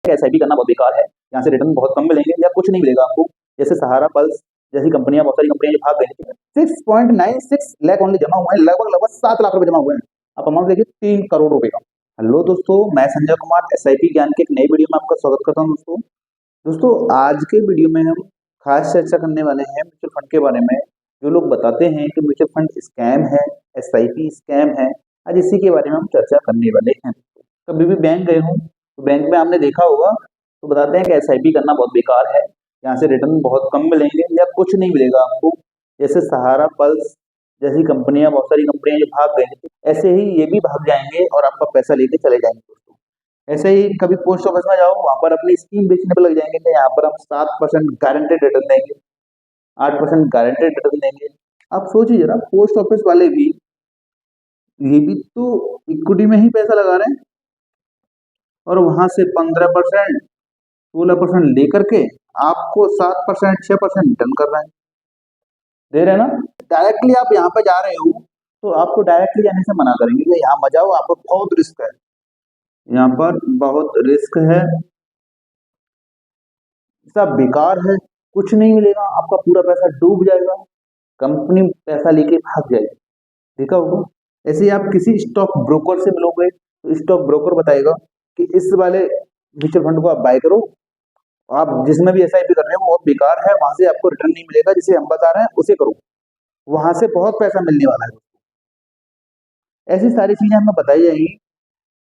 SIP करना बहुत बेकार है, यहाँ से रिटर्न बहुत कम मिलेंगे या कुछ नहीं मिलेगा आपको। जैसे सहारा पल्स जैसी कंपनियां, बहुत सारी कंपनियां जो भाग गई थी, 6.96 लाख ओनली जमा हुए हैं, लगभग 7 लाख रुपए जमा हुए हैं। आप अमाउंट देखिए 3 करोड़ रुपए का। हेलो दोस्तों, मैं संजय कुमार एसआईपी ज्ञान के एक नई वीडियो में आपका स्वागत करता हूं। दोस्तों आज के वीडियो में हम खास चर्चा करने वाले हैं म्यूचुअल फंड के बारे में। जो लोग बताते हैं कि म्यूचुअल फंड स्कैम है, एसआईपी स्कैम है, आज इसी के बारे में हम चर्चा करने वाले हैं। कभी भी बैंक गए हो तो बैंक में आपने देखा होगा तो बताते हैं कि एसआईपी करना बहुत बेकार है, यहाँ से रिटर्न बहुत कम मिलेंगे या कुछ नहीं मिलेगा आपको। जैसे सहारा पल्स जैसी कंपनियां, बहुत सारी कंपनियां जो भाग गई थी, ऐसे ही ये भी भाग जाएंगे और आपका पैसा लेके चले जाएंगे दोस्तों। ऐसे ही कभी पोस्ट ऑफिस में जाओ, वहां पर अपनी स्कीम बेचने पर लग जाएंगे कि यहाँ पर हम 7% गारंटेड रिटर्न देंगे, 8% गारंटेड रिटर्न देंगे। आप सोचिए जरा, पोस्ट ऑफिस वाले भी, ये भी तो इक्विटी में ही पैसा लगा रहे हैं और वहां से 15%, 16% लेकर के आपको 7%, 6% रिटर्न कर रहे हैं, दे रहे हैं ना। डायरेक्टली आप यहाँ पे जा रहे हो तो आपको डायरेक्टली जाने से मना करेंगे कि यहाँ मत जाओ, यहाँ पर बहुत रिस्क है, यहाँ पर बहुत रिस्क है, सब बेकार है, कुछ नहीं मिलेगा, आपका पूरा पैसा डूब जाएगा, कंपनी पैसा लेके भाग जाएगी। देखा होगा। ऐसे ही आप किसी स्टॉक ब्रोकर से मिलोगे तो स्टॉक ब्रोकर बताएगा कि इस वाले म्यूचुअल फंड को आप बाय करो, आप जिसमें भी एसआईपी कर रहे हो बहुत बेकार है, वहां से आपको रिटर्न नहीं मिलेगा, जिसे हम बता रहे हैं उसे करो, वहां से बहुत पैसा मिलने वाला है। ऐसी सारी चीजें हमें बताई जाएंगी।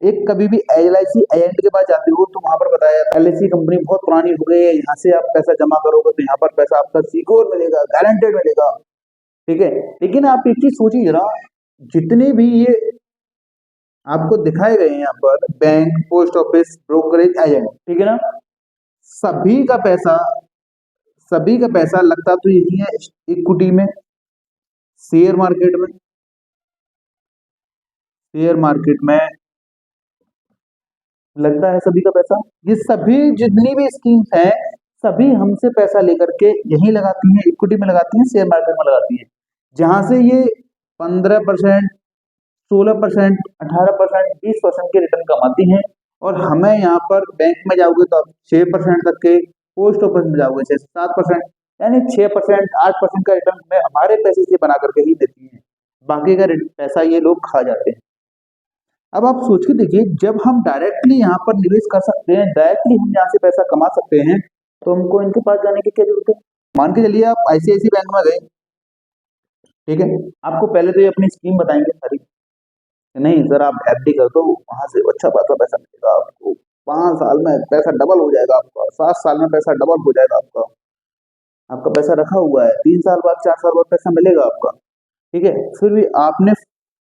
एक कभी भी एलआईसी एजेंट के पास जाते हो तो वहां पर बताया एलआईसी कंपनी बहुत पुरानी हो गई है, यहाँ से आप पैसा जमा करोगे तो यहाँ पर पैसा आपका सिक्योर मिलेगा, गारंटेड मिलेगा, ठीक है। लेकिन आप एक चीज सोचिए जरा, जितने भी ये आपको दिखाए गए हैं यहाँ पर, bank, post office, brokerage agent, ठीक है ना, सभी का पैसा सभी का पैसा लगता तो यही है इक्विटी में, शेयर मार्केट में। शेयर मार्केट में लगता है सभी का पैसा। ये सभी जितनी भी स्कीम्स हैं, सभी हमसे पैसा लेकर के यही लगाती हैं, इक्विटी में लगाती हैं, शेयर मार्केट में लगाती हैं, जहां से ये 15%, 16%, 18%, 20% के रिटर्न कमाती हैं। और हमें यहाँ पर बैंक में जाओगे तो आप 6% तक के, पोस्ट ऑफिस में जाओगे 6 से 7%, यानी 6%, 8% का रिटर्न हमें हमारे पैसे से बना करके ही देती है, बाकी का पैसा ये लोग खा जाते हैं। अब आप सोच के देखिए, जब हम डायरेक्टली यहाँ पर निवेश कर सकते हैं, डायरेक्टली हम यहाँ से पैसा कमा सकते हैं, तो हमको इनके पास जाने की क्या जरूरत है। मान के चलिए आप आईसीआईसी बैंक में गए, ठीक है, आपको पहले तो ये अपनी स्कीम बताएंगे सारी, नहीं सर आप एफडी कर दो, वहां से अच्छा खासा पैसा मिलेगा आपको, 5 साल में पैसा डबल हो जाएगा आपका, 7 साल में पैसा डबल हो जाएगा आपका, आपका पैसा रखा हुआ है, 3 साल बाद, 4 साल बाद पैसा मिलेगा आपका, ठीक है। फिर भी आपने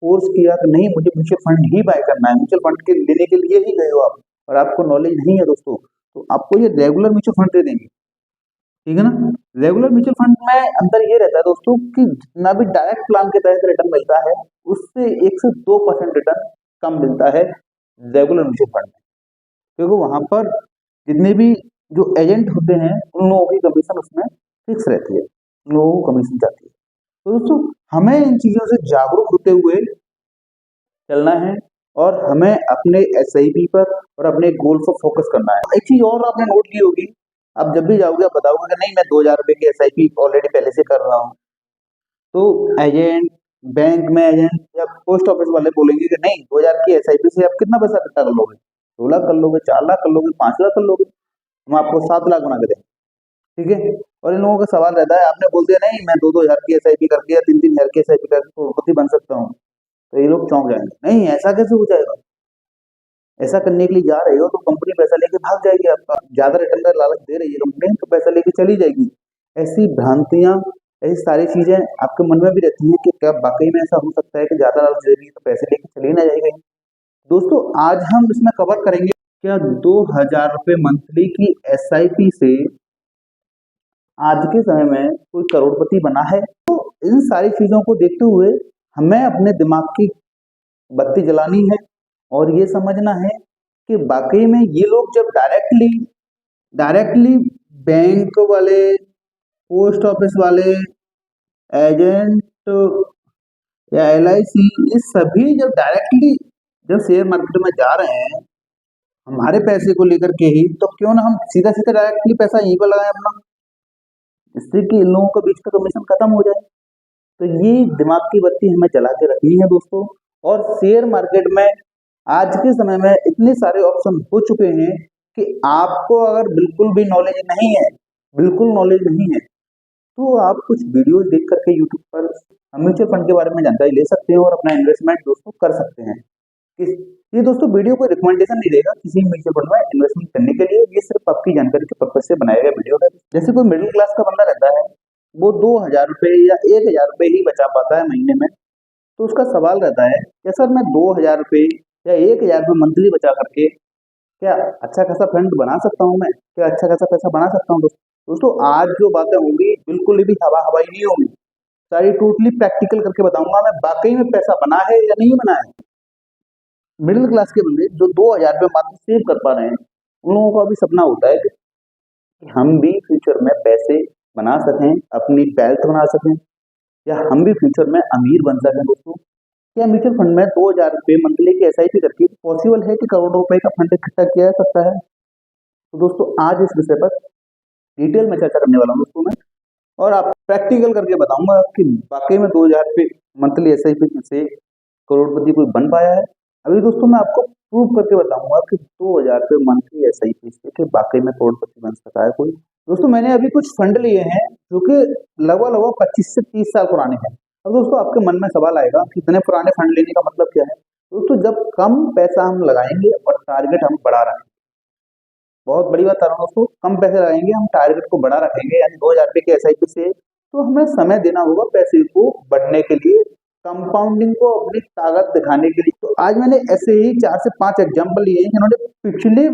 फोर्स किया कि नहीं मुझे म्यूचुअल फंड ही बाय करना है, म्यूचुअल फंड के लेने के लिए ही गए हो आप, और आपको नॉलेज नहीं है दोस्तों, तो आपको ये रेगुलर म्यूचुअल फंड दे देंगे, ठीक है ना। रेगुलर म्यूचुअल फंड में अंदर ये रहता है दोस्तों कि जितना भी डायरेक्ट प्लान के तहत रिटर्न मिलता है, उससे 1 से 2% रिटर्न कम मिलता है रेगुलर म्यूचुअल फंड में, क्योंकि वहां पर जितने भी जो एजेंट होते हैं उन लोगों की कमीशन उसमें फिक्स रहती है, उन लोगों को कमीशन जाती है। तो दोस्तों हमें इन चीजों से जागरूक होते हुए चलना है और हमें अपने एसआईपी पर और अपने गोल पर फोकस करना है। एक चीज और आपने नोट की होगी, आप जब भी जाओगे आप बताओगे कि नहीं मैं 2000 रुपए की एसआईपी ऑलरेडी पहले से कर रहा हूँ, तो एजेंट, बैंक में एजेंट या पोस्ट ऑफिस वाले बोलेंगे कि नहीं 2000 की एसआईपी से आप कितना पैसा इकट्ठा कर लोगे, 2 लाख कर लोगे, 4 लाख कर लोगे, 5 लाख कर लोगे, हम आपको 7 लाख बना के देंगे, ठीक है। और इन लोगों का सवाल रहता है, आपने बोल दिया नहीं मैं 2-2 हजार की एसआईपी करके या 3-3 हजार की एसआईपी करके करोड़पति बन सकता हूँ, तो ये लोग चौंक जाएंगे, नहीं ऐसा कैसे हो जाएगा। ऐसा करने के लिए जा रहे हो तो कंपनी पैसा लेके भाग जाएगी, आपका ज्यादा रिटर्न का लालच दे रही है कंपनी तो पैसा लेके चली जाएगी। ऐसी भ्रांतियां, ऐसी सारी चीजें आपके मन में भी रहती है कि क्या वाकई में ऐसा हो सकता है कि ज्यादा लालच दे रही है तो पैसे लेके चली ना जाएगी। दोस्तों आज हम इसमें कवर करेंगे, क्या 2000 रुपए मंथली की एसआईपी से आज के समय में कोई करोड़पति बना है। तो इन सारी चीजों को देखते हुए हमें अपने दिमाग की बत्ती जलानी है और ये समझना है कि वाकई में ये लोग जब डायरेक्टली बैंक वाले, पोस्ट ऑफिस वाले, एजेंट या एलआईसी, ये सभी जब डायरेक्टली जब शेयर मार्केट में जा रहे हैं, हमारे पैसे को लेकर के ही, तो क्यों ना हम सीधा सीधा डायरेक्टली पैसा यहीं पर लगाएं अपना, जिससे कि इन लोगों के बीच का कमीशन खत्म हो जाए। तो ये दिमाग की बत्ती हमें जला के रखनी है दोस्तों। और शेयर मार्केट में आज के समय में इतने सारे ऑप्शन हो चुके हैं कि आपको अगर बिल्कुल भी नॉलेज नहीं है, बिल्कुल नॉलेज नहीं है, तो आप कुछ वीडियोस देख करके यूट्यूब पर म्यूचुअल फंड के बारे में जानकारी ले सकते हैं और अपना इन्वेस्टमेंट दोस्तों कर सकते हैं। ये दोस्तों वीडियो कोई रिकमेंडेशन नहीं देगा किसी म्यूचुअल फंड में इन्वेस्टमेंट करने के लिए, ये सिर्फ आपकी जानकारी के पर्पज से बनाया गया वीडियो है। जैसे कोई मिडिल क्लास का बंदा रहता है, वो 2,000 रुपये या 1,000 रुपये ही बचा पाता है महीने में, तो उसका सवाल रहता है कि सर मैं 2,000 रुपये या 1,000 रुपये मंथली बचा करके क्या अच्छा खासा फंड बना सकता हूँ, मैं क्या अच्छा खासा पैसा बना सकता हूँ? दोस्तों आज जो बातें होंगी बिल्कुल भी हवा हवाई नहीं होंगी, सारी टोटली प्रैक्टिकल करके बताऊंगा मैं, वाकई में पैसा बना है या नहीं बना है। मिडिल क्लास के बंदे जो 2,000 रुपये मात्र सेव कर पा रहे हैं, उन लोगों का भी सपना होता है कि हम भी फ्यूचर में पैसे बना सकें, अपनी वेल्थ बना सकें, या हम भी फ्यूचर में अमीर बन सकें। दोस्तों क्या म्यूचुअल फंड में 2,000 रुपये मंथली की SIP करके पॉसिबल है कि करोड़ों रुपए का फंड इकट्ठा किया जा सकता है? तो दोस्तों आज इस विषय पर डिटेल में चर्चा करने वाला हूँ दोस्तों मैं, और आप प्रैक्टिकल करके बताऊंगा कि वाकई में 2,000 रुपये मंथली SIP से करोड़पति कोई बन पाया है। अभी दोस्तों मैं आपको प्रूव करके बताऊंगा कि 2,000 रुपये मंथली SIP से कि वाकई में करोड़पति बन सकता है कोई। दोस्तों मैंने अभी कुछ फंड लिए हैं जो कि लगभग 25 से 30 साल पुराने हैं। अब दोस्तों आपके मन में सवाल आएगा कि इतने पुराने फंड लेने का मतलब क्या है? दोस्तों जब कम पैसा हम लगाएंगे और टारगेट हम बड़ा रखेंगे, बहुत बड़ी बात कर रहा हूँ दोस्तों, कम पैसे लगाएंगे, हम टारगेट को बड़ा रखेंगे, यानी 2,000 रुपये की SIP से, तो हमें समय देना होगा पैसे को बढ़ने के लिए, कंपाउंडिंग को अपनी ताकत दिखाने के लिए। तो आज मैंने ऐसे ही 4 से 5 एग्जाम्पल लिए हैं जिन्होंने पिछले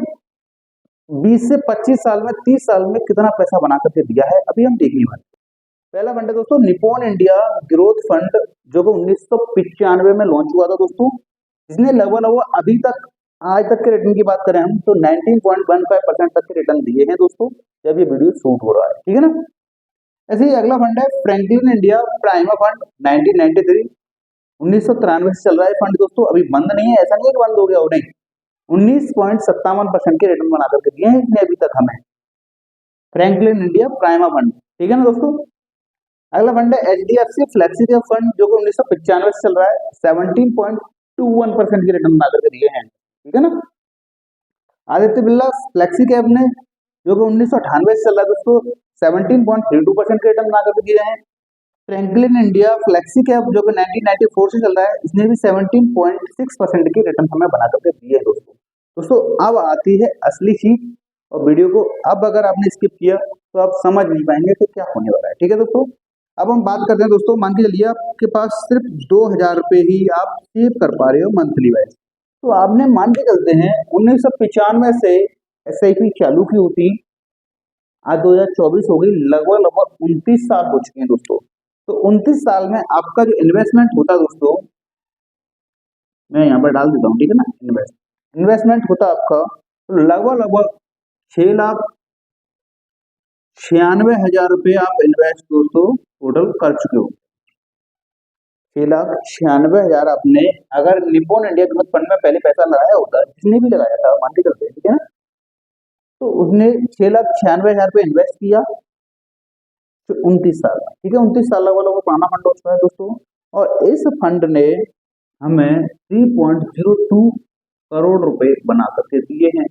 20 से 25 साल में, 30 साल में कितना पैसा बना करके दिया है, अभी हम देखने वाले। पहला फंड है दोस्तों निप्पॉन इंडिया ग्रोथ फंड, जो कि 1995 में लॉन्च हुआ था दोस्तों, जिसने लगभग अभी तक आज तक के रिटर्न की बात करें हम तो 19.15% तक के रिटर्न दिए हैं दोस्तों, जब ये वीडियो शूट हो रहा है, ठीक है ना। ऐसे ही अगला फंड है फ्रैंकलिन इंडिया प्राइमा फंड 1993, 1993 से चल रहा है फंड दोस्तों, अभी बंद नहीं है, ऐसा नहीं है कि बंद हो गया हो, नहीं, 19.57% के रिटर्न बना करके दिए हैं इसने अभी तक हमें, फ्रैंकलिन इंडिया प्राइमा फंड, ठीक है ना दोस्तों। अगला फंड है HDFC फ्लेक्सी कैप फंड, जो कि 1995 से चल रहा है, 17.21% के रिटर्न बना करके दिए हैं, ठीक है ना। आदित्य बिरला फ्लेक्सी कैप ने, जो कि 1998 से चल रहा है दोस्तों, 17.32% के रिटर्न बना करके दिए हैं। फ्रैंकलिन इंडिया फ्लेक्सी कैप, जो कि 1994 से चल रहा है, इसने भी 17.6% की रिटर्न हमें बना करके दिए है दोस्तों। अब आती है असली चीज, और वीडियो को अब अगर आपने स्किप किया तो आप समझ नहीं पाएंगे कि क्या होने वाला है, ठीक है दोस्तों। अब हम बात करते हैं दोस्तों, मान के चलिए आपके पास सिर्फ 2,000 रुपये ही आप सेव कर पा रहे हो मंथली वाइज, तो आपने मान के चलते हैं 1995 से SIP चालू की होती, आज 2024 हो गई, लगभग 29 साल हो चुके हैं दोस्तों। तो 29 साल में आपका जो इन्वेस्टमेंट होता है दोस्तों, मैं यहाँ पर डाल देता हूँ, ठीक है ना, इन्वेस्टमेंट होता आपका तो लगभग 6,96,000 रुपये आप इन्वेस्ट दोस्तों टोटल कर चुके हो। 6,96,000 आपने अगर निप्पॉन इंडिया ग्रोथ फंड में पहले पैसा लगाया होता, जिसने भी लगाया था मान के चलते हैं, ठीक है ना, तो उसने 6,96,000 रुपये इन्वेस्ट किया तो 29 साल, ठीक है, 29 साल वाला वो पुराना फंड हो चुका है दोस्तों। और इस फंड ने हमें 3.02 करोड़ रुपए बना करके दिए हैं।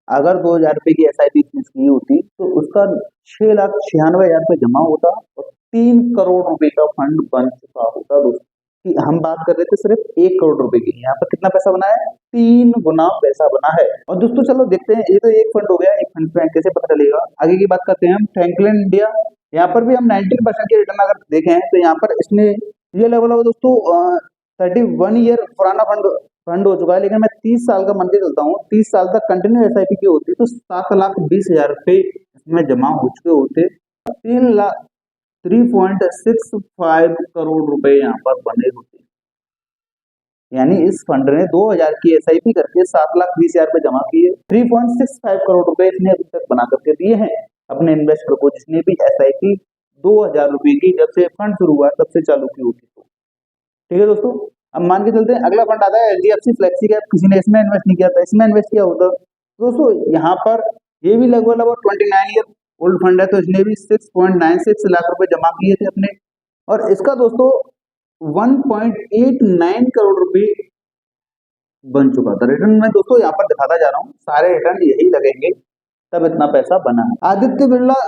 अगर 2,000 रुपये की SIP की होती तो उसका 6,96,000 रुपये जमा होता और 3 करोड़ रुपए का फंड बन चुका होता दोस्तों। कि हम बात कर रहे थे सिर्फ 1 करोड़ रुपए की, यहाँ पर कितना पैसा बना है, 3 गुना पैसा बना है। और दोस्तों चलो देखते हैं, ये तो एक फंड हो गया, एक फंड पे कैसे पता चलेगा, आगे की बात करते हैं हम फ्रैंकलिन इंडिया। यहाँ पर भी हम 19% के रिटर्न अगर देखें तो यहाँ पर इसने ये लगभग दोस्तों 31 ईयर पुराना फंड हो चुका है, लेकिन मैं 30 साल का मान के चलता हूँ, 30 साल तक कंटिन्यू SIP की होती तो 7,20,000 रुपये इसमें जमा हो चुके होते, 3.65 करोड़ रुपए यहाँ पर बने होते। यानी इस फंड ने 2,000 की SIP करके 7,20,000 रुपये जमा किए, 3.65 करोड़ रुपए इसने अभी तक बना करके दिए हैं अपने इन्वेस्टर को, जिसने भी SIP 2,000 रुपये की जब से फंड शुरू हुआ तब से चालू की होती, ठीक है दोस्तों। अब मान के चलते हैं अगला फंड आता है एचडीएफसी फ्लेक्सी कैप, किसी ने इसमें इन्वेस्ट नहीं किया था, इसमें इन्वेस्ट किया होता। दोस्तों यहाँ पर ये भी लगभग लगभग 29 ईयर ओल्ड फंड है, तो इसने भी 6.96 लाख रुपए जमा किए थे अपने, और इसका दोस्तों 1.89 करोड़ रुपए बन चुका था। रिटर्न में दोस्तों यहाँ पर दिखाता जा रहा हूँ, सारे रिटर्न यही लगेंगे, तब इतना पैसा बना है। आदित्य बिरला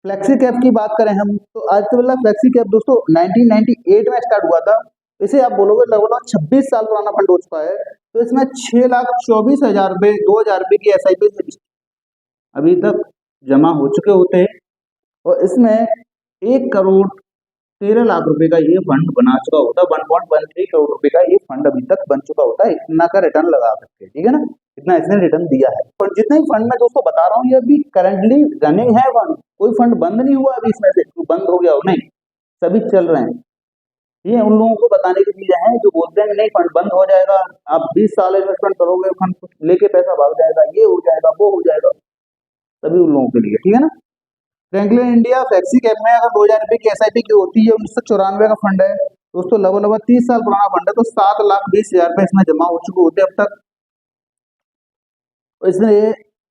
फ्लेक्सी कैप की बात करें हम, तो आदित्य बिरला फ्लेक्सी कैप दोस्तों 1998 में स्टार्ट हुआ था। इसे आप बोलोगे लगभग 26 साल पुराना फंड हो चुका है। तो इसमें 6,24,000 रुपए 2,000 रुपए की SIP अभी तक जमा हो चुके होते हैं, और इसमें 1,13,00,000 रुपए का ये फंड बना चुका होता है। 1.13 करोड़ रुपए का ये फंड अभी तक बन चुका होता है, इतना का रिटर्न लगा सकते हैं, ठीक है ना, इतना इसने रिटर्न दिया है। और जितने भी फंड में दोस्तों बता रहा हूँ ये अभी करंटली रनिंग है फंड, कोई फंड बंद नहीं हुआ अभी इसमें से, बंद हो गया हो नहीं, सभी चल रहे हैं। ये उन लोगों को बताने की चीजें हैं जो बोलते हैं नहीं फंड बंद हो जाएगा, आप 20 साल इन्वेस्टमेंट करोगे फंड लेके पैसा भाग जाएगा, ये हो जाएगा वो हो जाएगा, सभी उन लोगों के लिए, ठीक है ना। फ्रैंकलिन इंडिया फ्लेक्सी कैप में अगर 2,000 रुपए की SIP की होती है, 1994 का फंड है दोस्तों, लगभग 30 साल पुराना फंड है, तो 7,20,000 रुपए इसमें जमा हो चुके होते अब तक। इसने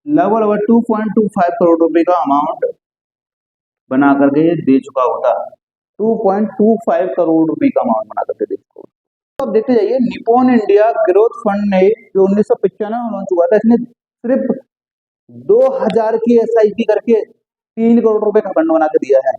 लगभग 2.25 करोड़ रुपए का अमाउंट बना करके दे चुका होता, 2.25 करोड़ रुपए का अमाउंट बना करके दे चुका होता। अब देखते जाइए निपॉन इंडिया ग्रोथ फंड ने जो 1995 में लॉन्च हुआ था, इसने सिर्फ 2,000 की SIP करके 3 करोड़ रुपए का फंड बना के दिया है।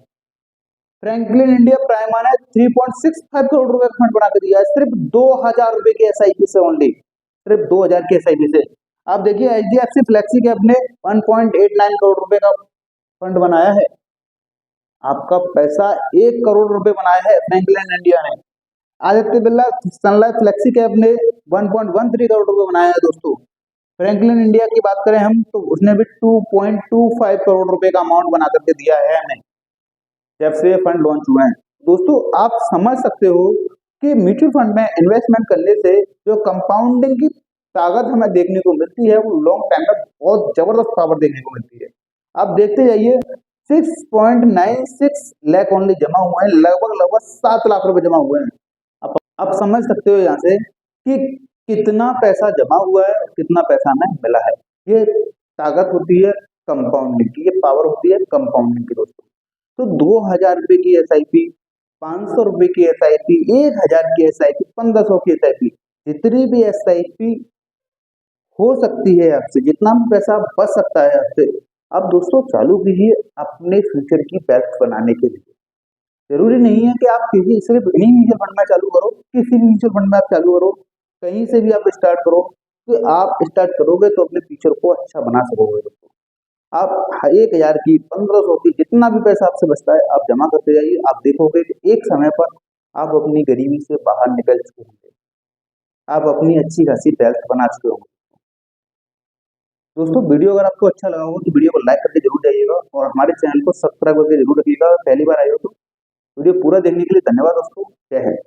फ्रैंकलिन इंडिया प्राइमा ने 3.65 करोड़ रुपए का फंड बना के दिया है, सिर्फ 2,000 रुपए की SIP से, ओनली सिर्फ 2,000 की SIP से। आप देखिए HDFC फ्लेक्सी कैप ने 1.89 करोड़ रुपए का फंड बनाया है, आपका पैसा 1 करोड़ रुपए बनाया है फ्रैंकलिन इंडिया ने। Aditya Birla Sun Life flexi cap ने 1.13 करोड़ रुपए बनाया है दोस्तों। फ्रैंकलिन इंडिया की बात करें हम तो उसने भी 2.25 करोड़ रुपए का अमाउंट बना करके दिया है हमें, जब से ये फंड लॉन्च हुए हैं। दोस्तों आप समझ सकते हो कि म्यूचुअल फंड में इन्वेस्टमेंट करने से जो कंपाउंडिंग की ताकत हमें देखने को मिलती है, वो लॉन्ग टाइम में बहुत जबरदस्त पावर देखने को मिलती है। आप देखते जाइए 6.96 लाख ओनली जमा हुए हैं, लगभग 7 लाख रुपए जमा हुए हैं। आप समझ सकते हो यहाँ से कि कितना पैसा जमा हुआ है, कितना पैसा हमें मिला है। ये ताकत होती है कंपाउंडिंग की, ये पावर होती है कंपाउंडिंग की दोस्तों। तो 2,000 रुपए की SIP, 500 रुपए की SIP, 1,000 की SIP, 1,500 की SIP, जितनी भी SIP हो सकती है आपसे, जितना भी पैसा बच सकता है आपसे, अब दोस्तों चालू कीजिए अपने फ्यूचर की वेल्थ बनाने के लिए। जरूरी नहीं है कि आप किसी सिर्फ इन्हीं म्यूचुअल फंड में चालू करो, किसी भी म्यूचुअल फंड में आप चालू करो, कहीं से भी आप स्टार्ट करो, तो आप स्टार्ट करोगे तो अपने फ्यूचर को अच्छा बना सकोगे दोस्तों। आप 1,000 की, 1,500 की, जितना भी पैसा आपसे बचता है आप जमा करते जाइए, आप देखोगे कि एक समय पर आप अपनी गरीबी से बाहर निकल चुके होंगे, आप अपनी अच्छी खासी वेल्थ बना चुके होंगे। दोस्तों वीडियो अगर आपको अच्छा लगा हो तो वीडियो को लाइक करके जरूर जाइएगा, और हमारे चैनल को सब्सक्राइब करके जरूर रखिएगा, पहली बार आए हो तो। वीडियो पूरा देखने के लिए धन्यवाद दोस्तों, जय हिंद।